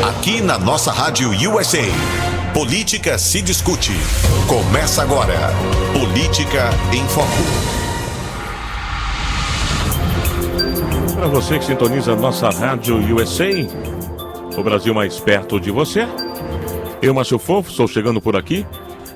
Aqui na nossa Rádio USA, política se discute. Começa agora, Política em Foco. Para você que sintoniza a nossa Rádio USA, o Brasil mais perto de você. Eu, Márcio Fofo, estou chegando por aqui.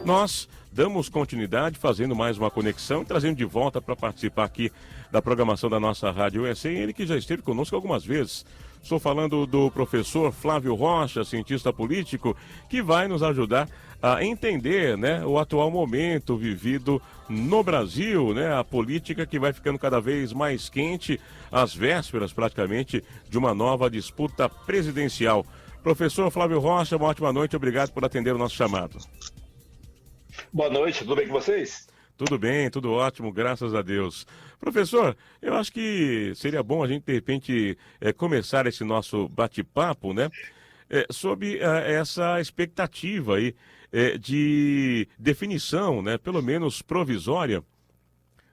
Nós damos continuidade, fazendo mais uma conexão e trazendo de volta para participar aqui da programação da nossa Rádio USA, ele que já esteve conosco algumas vezes. Estou falando do professor Flávio Rocha, cientista político, que vai nos ajudar a entender, né, o atual momento vivido no Brasil, né, a política que vai ficando cada vez mais quente, às vésperas praticamente de uma nova disputa presidencial. Professor Flávio Rocha, uma ótima noite, obrigado por atender o nosso chamado. Boa noite, tudo bem com vocês? Tudo bem, tudo ótimo, graças a Deus. Professor, eu acho que seria bom a gente, de repente, começar esse nosso bate-papo, né? Sobre essa expectativa aí de definição, né? Pelo menos provisória,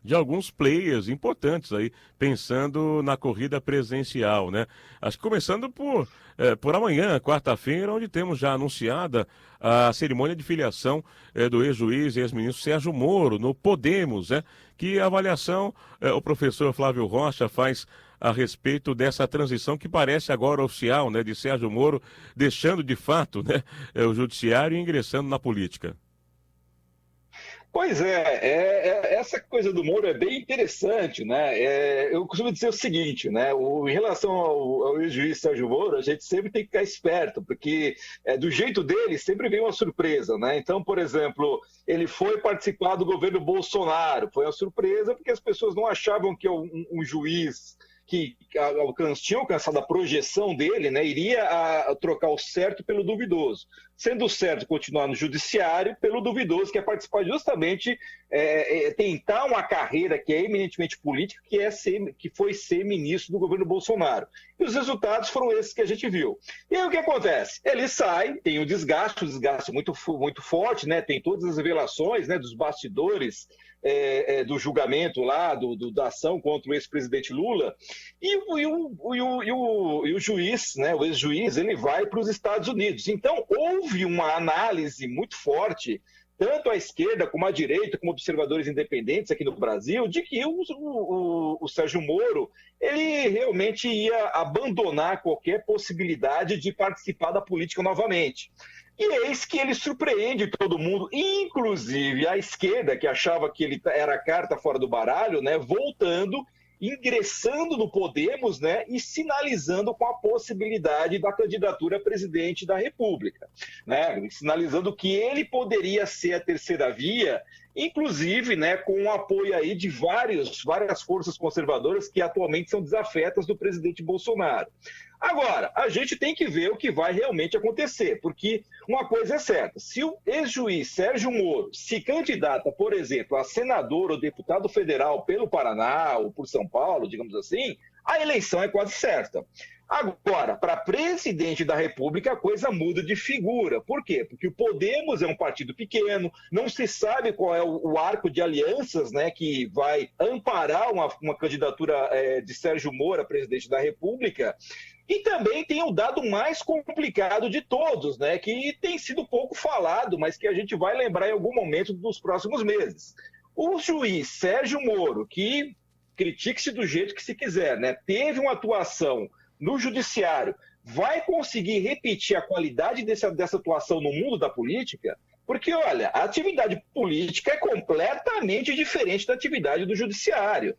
de alguns players importantes aí, pensando na corrida presidencial, né? Acho que começando por amanhã, quarta-feira, onde temos já anunciada a cerimônia de filiação do ex-juiz e ex-ministro Sérgio Moro, no Podemos, né? Que avaliação o professor Flávio Rocha faz a respeito dessa transição que parece agora oficial, né? De Sérgio Moro deixando de fato, né, o judiciário e ingressando na política. Pois essa coisa do Moro é bem interessante, né? Eu costumo dizer o seguinte, né? Em relação ao ex-juiz Sérgio Moro, a gente sempre tem que ficar esperto, porque do jeito dele sempre vem uma surpresa, né? Então, por exemplo, ele foi participar do governo Bolsonaro, foi uma surpresa porque as pessoas não achavam que um juiz que tinha alcançado a projeção dele, né, iria trocar o certo pelo duvidoso. Sendo o certo continuar no judiciário, pelo duvidoso, que é participar justamente, tentar uma carreira que é eminentemente política, que foi ser ministro do governo Bolsonaro. E os resultados foram esses que a gente viu. E aí o que acontece? Ele sai, tem um desgaste muito, muito forte, né, tem todas as revelações, né, dos bastidores, do julgamento lá, da ação contra o ex-presidente Lula, e o juiz, né, o ex-juiz, ele vai para os Estados Unidos. Então, houve uma análise muito forte, tanto à esquerda como à direita, como observadores independentes aqui no Brasil, de que o Sérgio Moro, ele realmente ia abandonar qualquer possibilidade de participar da política novamente. E eis que ele surpreende todo mundo, inclusive a esquerda, que achava que ele era a carta fora do baralho, né, voltando, ingressando no Podemos, né, e sinalizando com a possibilidade da candidatura a presidente da República, né, sinalizando que ele poderia ser a terceira via, inclusive, né, com o apoio aí de várias forças conservadoras que atualmente são desafetas do presidente Bolsonaro. Agora, a gente tem que ver o que vai realmente acontecer, porque uma coisa é certa, se o ex-juiz Sérgio Moro se candidata, por exemplo, a senador ou deputado federal pelo Paraná ou por São Paulo, digamos assim, a eleição é quase certa. Agora, para presidente da República, a coisa muda de figura. Por quê? Porque o Podemos é um partido pequeno, não se sabe qual é o arco de alianças, né, que vai amparar uma candidatura de Sérgio Moro a presidente da República. E também tem o dado mais complicado de todos, né, que tem sido pouco falado, mas que a gente vai lembrar em algum momento dos próximos meses. O juiz Sérgio Moro, que critique-se do jeito que se quiser, né, teve uma atuação no judiciário, vai conseguir repetir a qualidade dessa atuação no mundo da política? Porque, olha, a atividade política é completamente diferente da atividade do judiciário.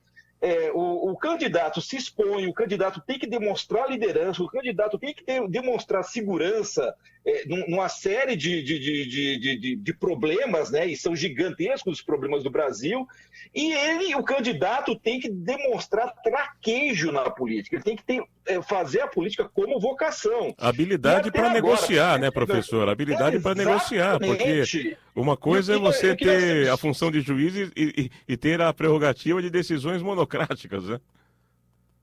O candidato se expõe, o candidato tem que demonstrar liderança, o candidato tem que demonstrar segurança numa série de problemas, né? E são gigantescos os problemas do Brasil, e o candidato tem que demonstrar traquejo na política, ele tem que fazer a política como vocação. Habilidade para negociar, né, professor? Habilidade para negociar, porque uma coisa é você ter a função de juiz e ter a prerrogativa de decisões monocráticas, né?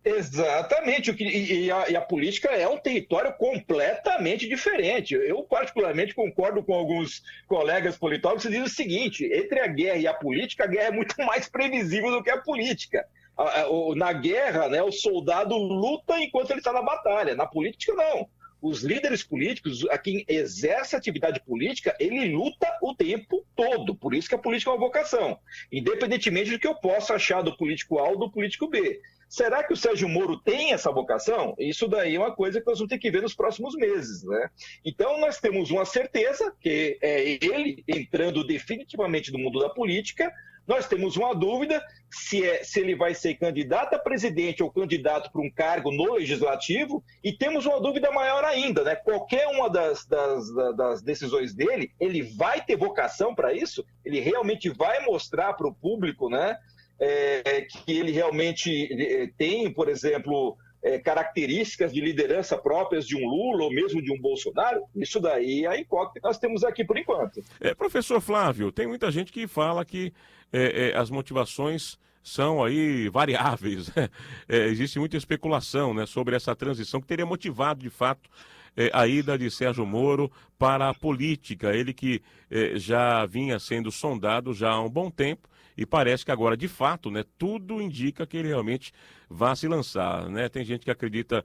Exatamente, e a política é um território completamente diferente. Eu, particularmente, concordo com alguns colegas politólogos que dizem o seguinte: entre a guerra e a política, a guerra é muito mais previsível do que a política. Na guerra, né, o soldado luta enquanto ele está na batalha. Na política, não. os líderes políticos, a quem exerce atividade política, ele luta o tempo todo. Por isso que a política é uma vocação, independentemente do que eu possa achar do político A ou do político B. Será que o Sérgio Moro tem essa vocação? Isso daí é uma coisa que nós vamos ter que ver nos próximos meses, né? Então, nós temos uma certeza, que é ele entrando definitivamente no mundo da política. Nós temos uma dúvida se ele vai ser candidato a presidente ou candidato para um cargo no Legislativo, e temos uma dúvida maior ainda, né? Qualquer uma das decisões dele, ele vai ter vocação para isso? Ele realmente vai mostrar para o público, né, que ele realmente tem, por exemplo, características de liderança próprias de um Lula ou mesmo de um Bolsonaro? Isso daí é a incógnita que nós temos aqui por enquanto. Professor Flávio, tem muita gente que fala que as motivações são aí variáveis. Existe muita especulação, né, sobre essa transição que teria motivado, de fato, a ida de Sérgio Moro para a política. Ele que já vinha sendo sondado já há um bom tempo, e parece que agora, de fato, né, tudo indica que ele realmente vai se lançar, né? Tem gente que acredita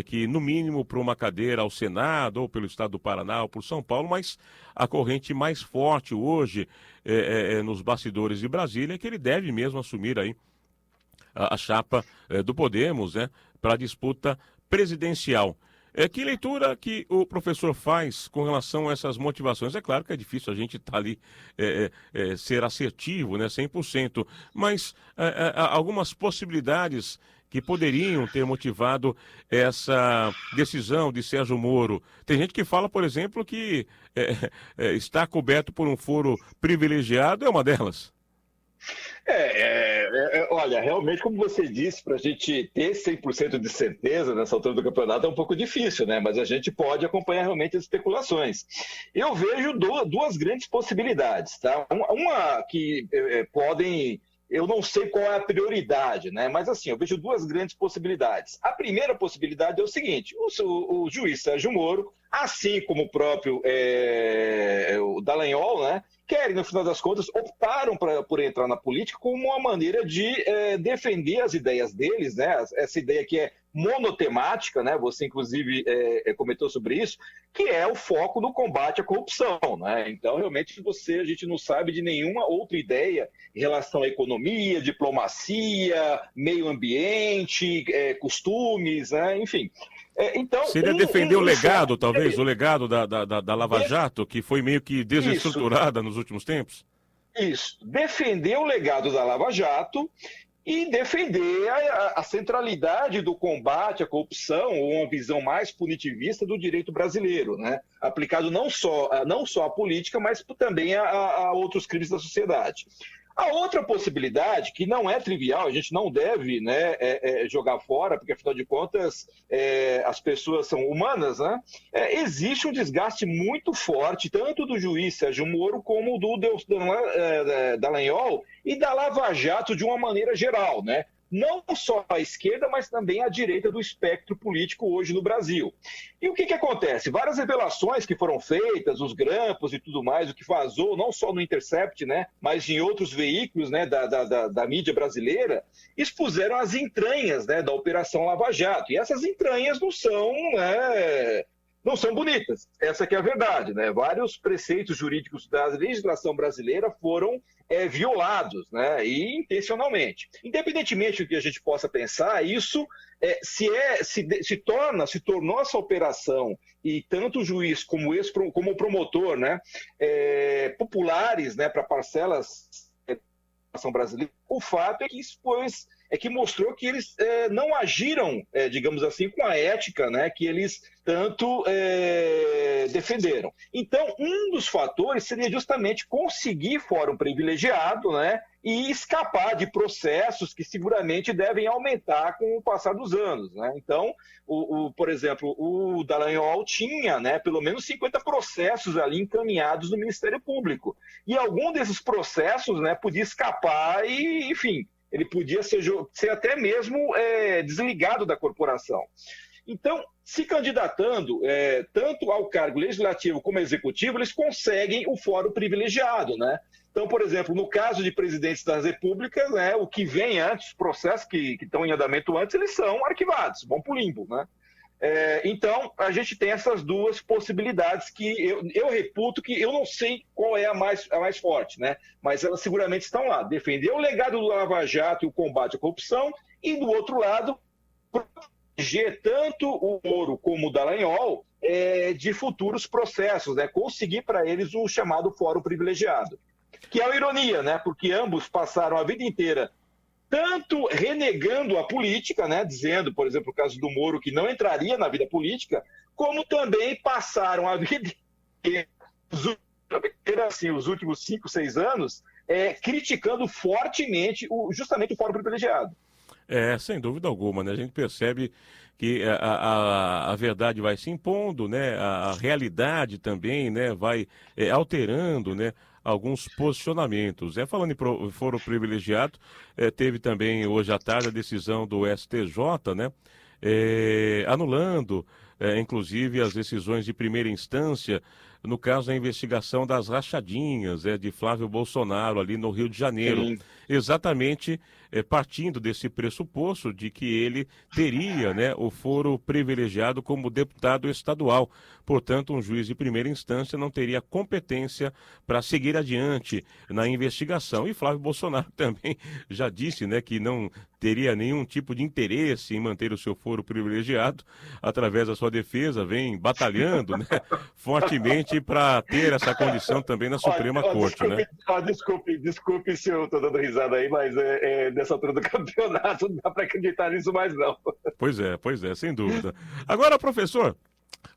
que, no mínimo, para uma cadeira ao Senado, ou pelo estado do Paraná, ou por São Paulo, mas a corrente mais forte hoje nos bastidores de Brasília é que ele deve mesmo assumir aí a chapa do Podemos, né, para a disputa presidencial. Que leitura que o professor faz com relação a essas motivações? É claro que é difícil a gente estar ali, ser assertivo, né, 100%, mas algumas possibilidades que poderiam ter motivado essa decisão de Sérgio Moro. Tem gente que fala, por exemplo, que está coberto por um foro privilegiado, é uma delas. Olha, realmente, como você disse, para a gente ter 100% de certeza nessa altura do campeonato é um pouco difícil, né? Mas a gente pode acompanhar realmente as especulações. Eu vejo duas grandes possibilidades, tá? Uma que podem... Eu não sei qual é a prioridade, né? Mas assim, eu vejo duas grandes possibilidades. A primeira possibilidade é o seguinte: o juiz Sérgio Moro, assim como o próprio o Dallagnol, né, querem, no final das contas, optaram por entrar na política como uma maneira de defender as ideias deles, né? Essa ideia que é monotemática, né? Você, inclusive, comentou sobre isso, que é o foco no combate à corrupção, né? Então, realmente, a gente não sabe de nenhuma outra ideia em relação à economia, diplomacia, meio ambiente, costumes, né? Enfim. Então, seria defender o legado, talvez, o legado da Lava Jato, que foi meio que desestruturada nos últimos tempos? Isso, defender o legado da Lava Jato e defender a centralidade do combate à corrupção, ou uma visão mais punitivista do direito brasileiro, né? Aplicado não só à política, mas também a outros crimes da sociedade. A outra possibilidade, que não é trivial, a gente não deve, né, jogar fora, porque, afinal de contas, as pessoas são humanas, né? Existe um desgaste muito forte, tanto do juiz Sérgio Moro, como do Dallagnol e da Lava Jato de uma maneira geral, né? Não só a esquerda, mas também a direita do espectro político hoje no Brasil. E o que acontece? Várias revelações que foram feitas, os grampos e tudo mais, o que vazou, não só no Intercept, né, mas em outros veículos, né, da mídia brasileira, expuseram as entranhas, né, da Operação Lava Jato. E essas entranhas não são bonitas. Essa que é a verdade, né? Vários preceitos jurídicos da legislação brasileira foram violados, né? E intencionalmente. Independentemente do que a gente possa pensar, isso se tornou essa operação, e tanto o juiz como o promotor, né, populares, né, para parcelas da legislação brasileira, o fato é que mostrou que eles não agiram, digamos assim, com a ética, né, que eles tanto defenderam. Então, um dos fatores seria justamente conseguir fórum privilegiado, né, e escapar de processos que seguramente devem aumentar com o passar dos anos, né? Então, por exemplo, o Dallagnol tinha, né, pelo menos 50 processos ali encaminhados no Ministério Público. E algum desses processos, né, podia escapar e, enfim, ele podia ser até mesmo desligado da corporação. Então, se candidatando tanto ao cargo legislativo como executivo, eles conseguem o fórum privilegiado, né? Então, por exemplo, no caso de presidentes das repúblicas, né, o que vem antes, os processos que estão em andamento antes, eles são arquivados, vão para o limbo, né? Então, a gente tem essas duas possibilidades que eu reputo que eu não sei qual é a mais forte, né? Mas elas seguramente estão lá. Defender o legado do Lava Jato e o combate à corrupção e, do outro lado, proteger tanto o Moro como o Dallagnol de futuros processos, né? Conseguir para eles o chamado fórum privilegiado. Que é uma ironia, né? Porque ambos passaram a vida inteira tanto renegando a política, né, dizendo, por exemplo, o caso do Moro, que não entraria na vida política, como também passaram a vida inteira, assim, os últimos 5, 6 anos, criticando fortemente justamente o fórum privilegiado. Sem dúvida alguma, né? A gente percebe que a verdade vai se impondo, né? A realidade também, né? Vai alterando, né? Alguns posicionamentos. Falando em foro privilegiado, teve também hoje à tarde a decisão do STJ, né? Anulando, inclusive, as decisões de primeira instância, no caso da investigação das rachadinhas de Flávio Bolsonaro ali no Rio de Janeiro. Sim. Exatamente partindo desse pressuposto de que ele teria, né, o foro privilegiado como deputado estadual. Portanto, um juiz de primeira instância não teria competência para seguir adiante na investigação. E Flávio Bolsonaro também já disse, né, que não teria nenhum tipo de interesse em manter o seu foro privilegiado. Através da sua defesa, vem batalhando, né, fortemente para ter essa condição também na Suprema Corte, desculpe, né? Desculpe se eu estou dando risada aí, mas nessa altura do campeonato não dá para acreditar nisso mais não. Pois é, sem dúvida. Agora, professor,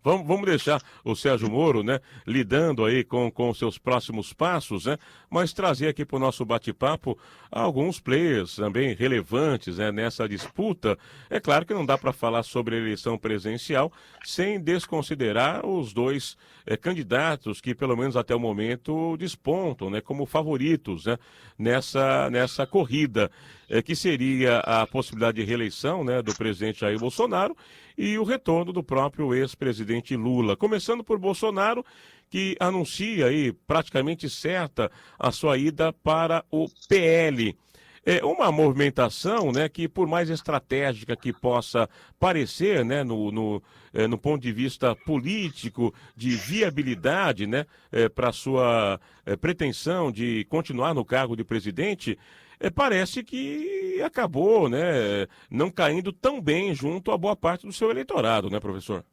vamos deixar o Sérgio Moro, né, lidando aí com seus próximos passos, né, mas trazer aqui para o nosso bate-papo alguns players também relevantes, né, nessa disputa. É claro que não dá para falar sobre a eleição presidencial sem desconsiderar os dois candidatos que, pelo menos até o momento, despontam, né, como favoritos, né, nessa corrida, que seria a possibilidade de reeleição, né, do presidente Jair Bolsonaro e o retorno do próprio ex-presidente Lula. Começando por Bolsonaro, que anuncia aí praticamente certa a sua ida para o PL. Uma movimentação, né, que por mais estratégica que possa parecer, né, no ponto de vista político, de viabilidade, né, para sua pretensão de continuar no cargo de presidente, parece que acabou, né, não caindo tão bem junto a boa parte do seu eleitorado, né, professor?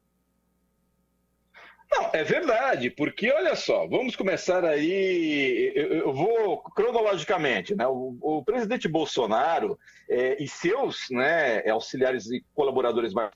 Não, é verdade, porque olha só, vamos começar aí, eu vou cronologicamente, né? O presidente Bolsonaro e seus, né, auxiliares e colaboradores mais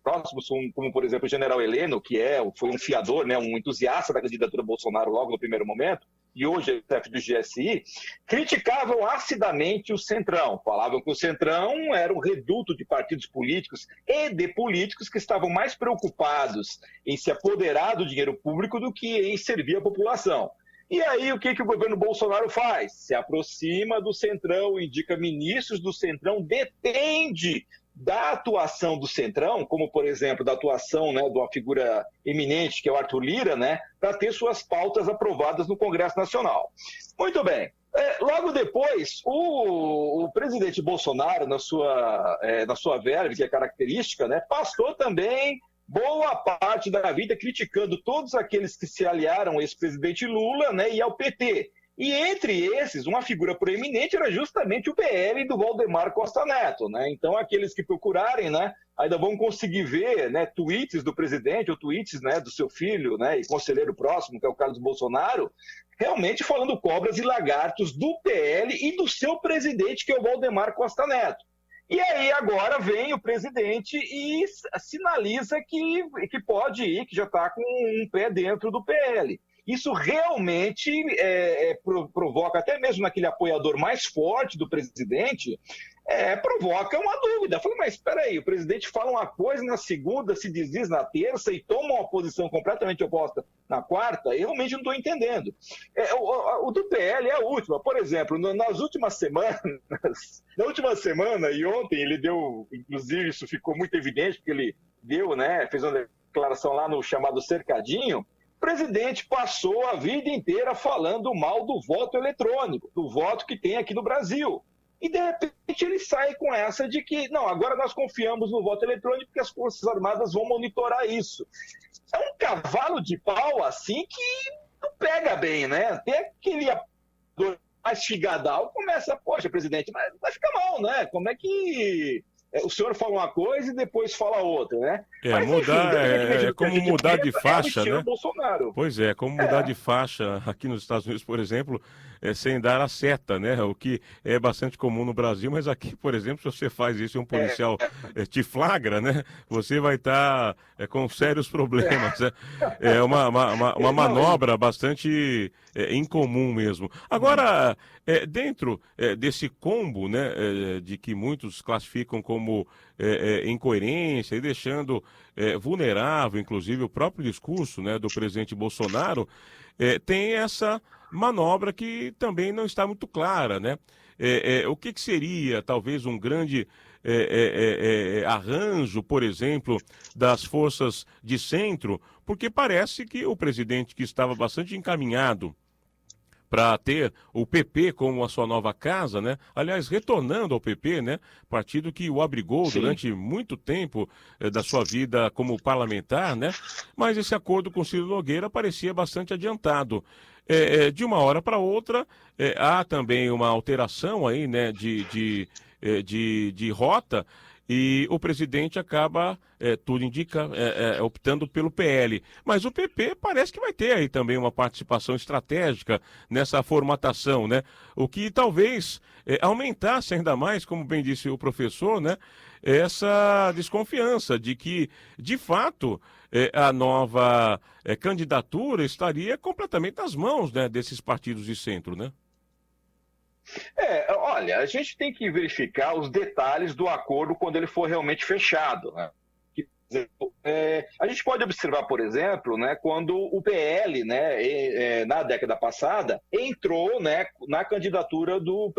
próximos, como por exemplo o general Heleno, que foi um fiador, né, um entusiasta da candidatura Bolsonaro logo no primeiro momento, e hoje é chefe do GSI, criticavam acidamente o Centrão. Falavam que o Centrão era um reduto de partidos políticos e de políticos que estavam mais preocupados em se apoderar do dinheiro público do que em servir a população. E aí, o que o governo Bolsonaro faz? Se aproxima do Centrão, indica ministros do Centrão, depende da atuação do Centrão, como, por exemplo, da atuação, né, de uma figura eminente, que é o Arthur Lira, né, para ter suas pautas aprovadas no Congresso Nacional. Muito bem. Logo depois, o presidente Bolsonaro, na sua verve, que é característica, né, passou também boa parte da vida criticando todos aqueles que se aliaram ao ex-presidente Lula, né, e ao PT. E entre esses, uma figura proeminente era justamente o PL do Valdemar Costa Neto, né? Então, aqueles que procurarem, né, ainda vão conseguir ver, né, tweets do presidente ou tweets, né, do seu filho, né, e conselheiro próximo, que é o Carlos Bolsonaro, realmente falando cobras e lagartos do PL e do seu presidente, que é o Valdemar Costa Neto. E aí agora vem o presidente e sinaliza que pode ir, que já está com um pé dentro do PL. Isso realmente provoca, até mesmo naquele apoiador mais forte do presidente, provoca uma dúvida. Falei, mas espera aí, o presidente fala uma coisa na segunda, se desdiz na terça e toma uma posição completamente oposta na quarta? Eu realmente não estou entendendo. O do PL é a última. Por exemplo, nas últimas semanas, na última semana e ontem, ele deu, inclusive isso ficou muito evidente, porque ele deu, né, fez uma declaração lá no chamado Cercadinho. O presidente passou a vida inteira falando mal do voto eletrônico, do voto que tem aqui no Brasil. e de repente ele sai com essa de que, não, agora nós confiamos no voto eletrônico porque as Forças Armadas vão monitorar isso. É um cavalo de pau, assim, que não pega bem, né? Até aquele mais figadal começa, poxa, presidente, mas vai ficar mal, né? Como é que o senhor fala uma coisa e depois fala outra, né? Mas, enfim, é como mudar de faixa, né? Bolsonaro. Pois é, como mudar de faixa aqui nos Estados Unidos, por exemplo, sem dar a seta, né? O que é bastante comum no Brasil, mas aqui, por exemplo, se você faz isso e um policial te flagra, né? Você vai estar com sérios problemas. É uma manobra bastante incomum mesmo. Agora, dentro desse combo, né, de que muitos classificam como incoerência e deixando vulnerável, inclusive, o próprio discurso, né, do presidente Bolsonaro, tem essa manobra que também não está muito clara, né? O que seria, talvez, um grande arranjo, por exemplo, das forças de centro, porque parece que o presidente, que estava bastante encaminhado para ter o PP como a sua nova casa, né? Aliás, retornando ao PP, né? Partido que o abrigou durante muito tempo da sua vida como parlamentar, né? Mas esse acordo com Ciro Nogueira parecia bastante adiantado. De uma hora para outra, há também uma alteração aí, né? De rota. E o presidente acaba, tudo indica, optando pelo PL. Mas o PP parece que vai ter aí também uma participação estratégica nessa formatação, né? O que talvez aumentasse ainda mais, como bem disse o professor, né? Essa desconfiança de que, de fato, a nova candidatura estaria completamente nas mãos, né, desses partidos de centro, né? Olha, a gente tem que verificar os detalhes do acordo quando ele for realmente fechado, né? A gente pode observar, por exemplo, né, quando o PL, né, na década passada, entrou, né, na candidatura do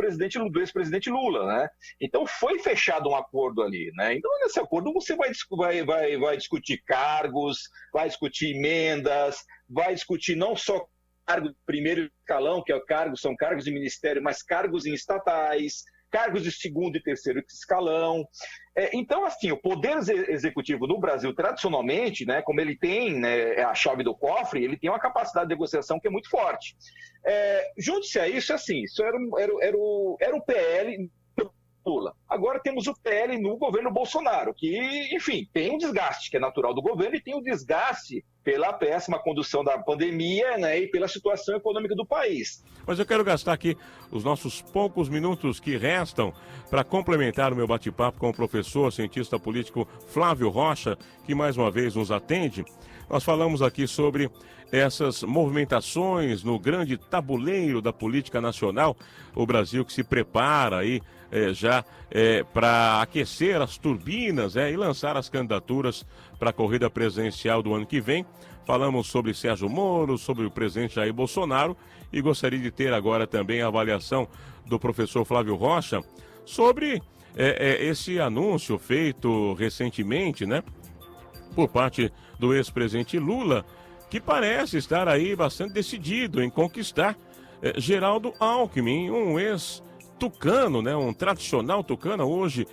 ex-presidente Lula, né? Então foi fechado um acordo ali, né? Então nesse acordo você vai discutir cargos, vai discutir emendas, vai discutir não só cargo de primeiro escalão, que são cargos de ministério, mas cargos em estatais, cargos de segundo e terceiro escalão. Então, assim, o poder executivo no Brasil, tradicionalmente, né, como ele tem, né, a chave do cofre, ele tem uma capacidade de negociação que é muito forte. Junte-se a isso, assim, isso era o PL Lula. Agora temos o PL no governo Bolsonaro, que, enfim, tem um desgaste que é natural do governo e tem um desgaste pela péssima condução da pandemia, né, e pela situação econômica do país. Mas eu quero gastar aqui os nossos poucos minutos que restam para complementar o meu bate-papo com o professor, cientista político Flávio Rocha, que mais uma vez nos atende. Nós falamos aqui sobre essas movimentações no grande tabuleiro da política nacional, o Brasil que se prepara aí já para aquecer as turbinas e lançar as candidaturas para a corrida presidencial do ano que vem. Falamos sobre Sérgio Moro, sobre o presidente Jair Bolsonaro e gostaria de ter agora também a avaliação do professor Flávio Rocha sobre esse anúncio feito recentemente, né, por parte do ex-presidente Lula, que parece estar aí bastante decidido em conquistar Geraldo Alckmin, um ex-tucano, né, um tradicional tucano hoje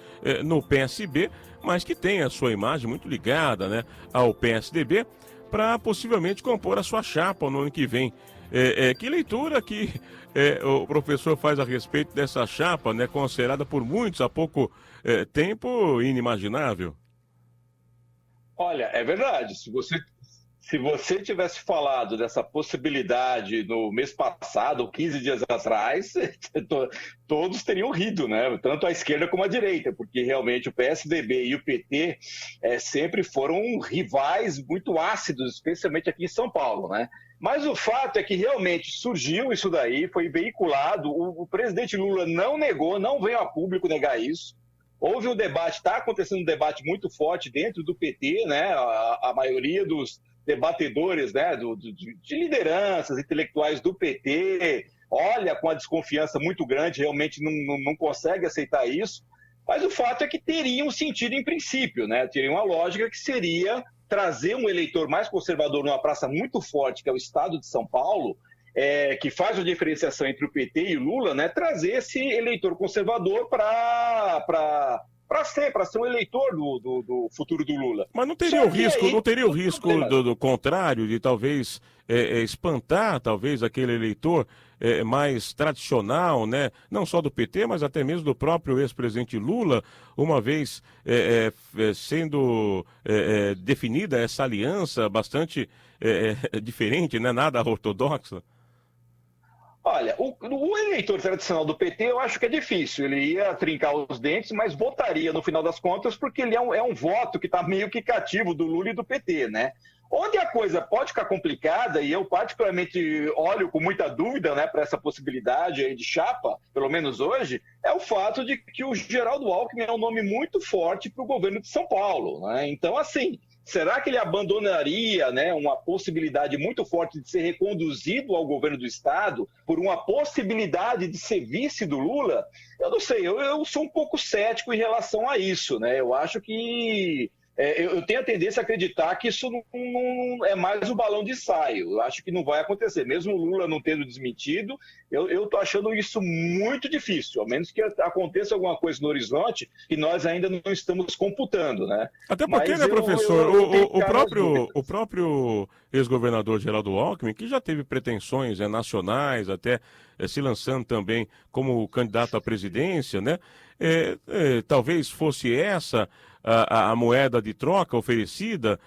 no PSB, mas que tem a sua imagem muito ligada, né, ao PSDB, para possivelmente compor a sua chapa no ano que vem. Que leitura que o professor faz a respeito dessa chapa, né, considerada por muitos há pouco tempo inimaginável? Olha, é verdade. Se você tivesse falado dessa possibilidade no mês passado, ou 15 dias atrás, todos teriam rido, né? Tanto a esquerda como a direita, porque realmente o PSDB e o PT sempre foram rivais muito ácidos, especialmente aqui em São Paulo, né? Mas o fato é que realmente surgiu isso daí, foi veiculado, o presidente Lula não negou, não veio a público negar isso. Houve um debate, está acontecendo um debate muito forte dentro do PT, né? A maioria dos debatedores, né, de lideranças intelectuais do PT olha com a desconfiança muito grande, realmente não consegue aceitar isso. Mas o fato é que teria um sentido em princípio, né? Teria uma lógica que seria trazer um eleitor mais conservador numa praça muito forte, que é o estado de São Paulo, que faz a diferenciação entre o PT e o Lula, né, trazer esse eleitor conservador para ser um eleitor do futuro do Lula. Mas não teria o risco do contrário, de talvez espantar talvez aquele eleitor mais tradicional, né? Não só do PT, mas até mesmo do próprio ex-presidente Lula, uma vez sendo definida essa aliança bastante diferente, né? Nada ortodoxa? Olha, o eleitor tradicional do PT eu acho que é difícil. Ele ia trincar os dentes, mas votaria no final das contas, porque ele é um voto que está meio que cativo do Lula e do PT, né? Onde a coisa pode ficar complicada, e eu particularmente olho com muita dúvida, né, para essa possibilidade aí de chapa, pelo menos hoje, é o fato de que o Geraldo Alckmin é um nome muito forte para o governo de São Paulo, né? Então, assim, será que ele abandonaria, né, uma possibilidade muito forte de ser reconduzido ao governo do Estado por uma possibilidade de ser vice do Lula? Eu não sei, eu sou um pouco cético em relação a isso, né? Eu acho que eu tenho a tendência a acreditar que isso não é mais um balão de ensaio. Eu acho que não vai acontecer. Mesmo o Lula não tendo desmentido, eu estou achando isso muito difícil, ao menos que aconteça alguma coisa no horizonte que nós ainda não estamos computando, né? Até porque, né, professor, o próprio ex-governador Geraldo Alckmin, que já teve pretensões nacionais, até se lançando também como candidato à presidência, né? Talvez fosse essa a moeda de troca oferecida,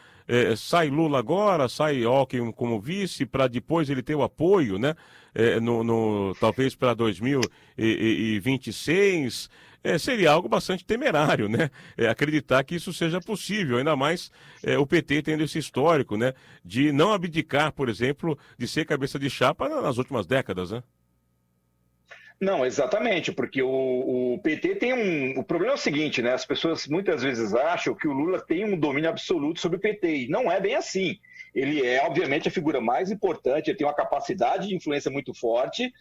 sai Lula agora, sai Alckmin como vice, para depois ele ter o apoio, né? Talvez para 2026, seria algo bastante temerário, né? Acreditar que isso seja possível, ainda mais o PT tendo esse histórico, né? De não abdicar, por exemplo, de ser cabeça de chapa nas últimas décadas, né? Não, exatamente, porque o PT tem o problema é o seguinte, né? As pessoas muitas vezes acham que o Lula tem um domínio absoluto sobre o PT, e não é bem assim. Ele é, obviamente, a figura mais importante, ele tem uma capacidade de influência muito forte,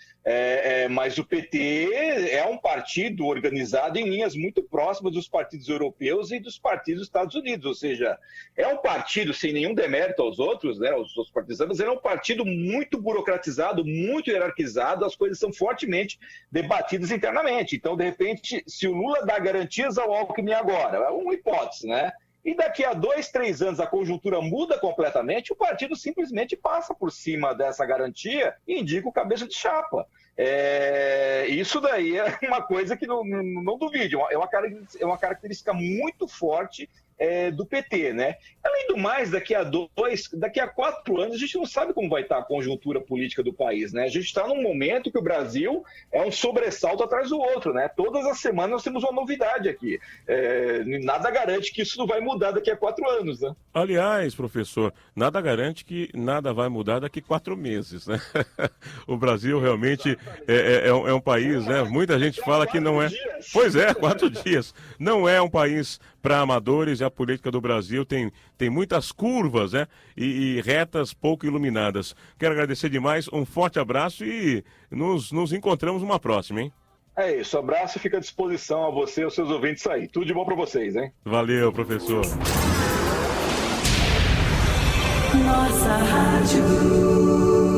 mas o PT é um partido organizado em linhas muito próximas dos partidos europeus e dos partidos dos Estados Unidos, ou seja, é um partido sem nenhum demérito aos outros, né, aos outros partidos, mas ele é um partido muito burocratizado, muito hierarquizado, as coisas são fortemente debatidas internamente. Então, de repente, se o Lula dá garantias ao Alckmin agora, é uma hipótese, né? E daqui a 2, 3 anos a conjuntura muda completamente, o partido simplesmente passa por cima dessa garantia e indica o cabeça de chapa. Isso daí é uma coisa que não duvide, é uma característica muito forte do PT, né? Além do mais, daqui a 4 anos, a gente não sabe como vai estar a conjuntura política do país, né? A gente está num momento que o Brasil é um sobressalto atrás do outro, né? Todas as semanas nós temos uma novidade aqui. Nada garante que isso não vai mudar daqui a 4 anos, né? Aliás, professor, nada garante que nada vai mudar daqui a 4 meses, né? O Brasil realmente é um país, né? Muita gente fala que não é. Pois é, 4 dias. Não é um país para amadores, e a política do Brasil tem muitas curvas, né? E retas pouco iluminadas. Quero agradecer demais, um forte abraço e nos encontramos numa próxima, hein? É isso, abraço e fica à disposição a você e aos seus ouvintes aí. Tudo de bom para vocês, hein? Valeu, professor. Nossa Rádio.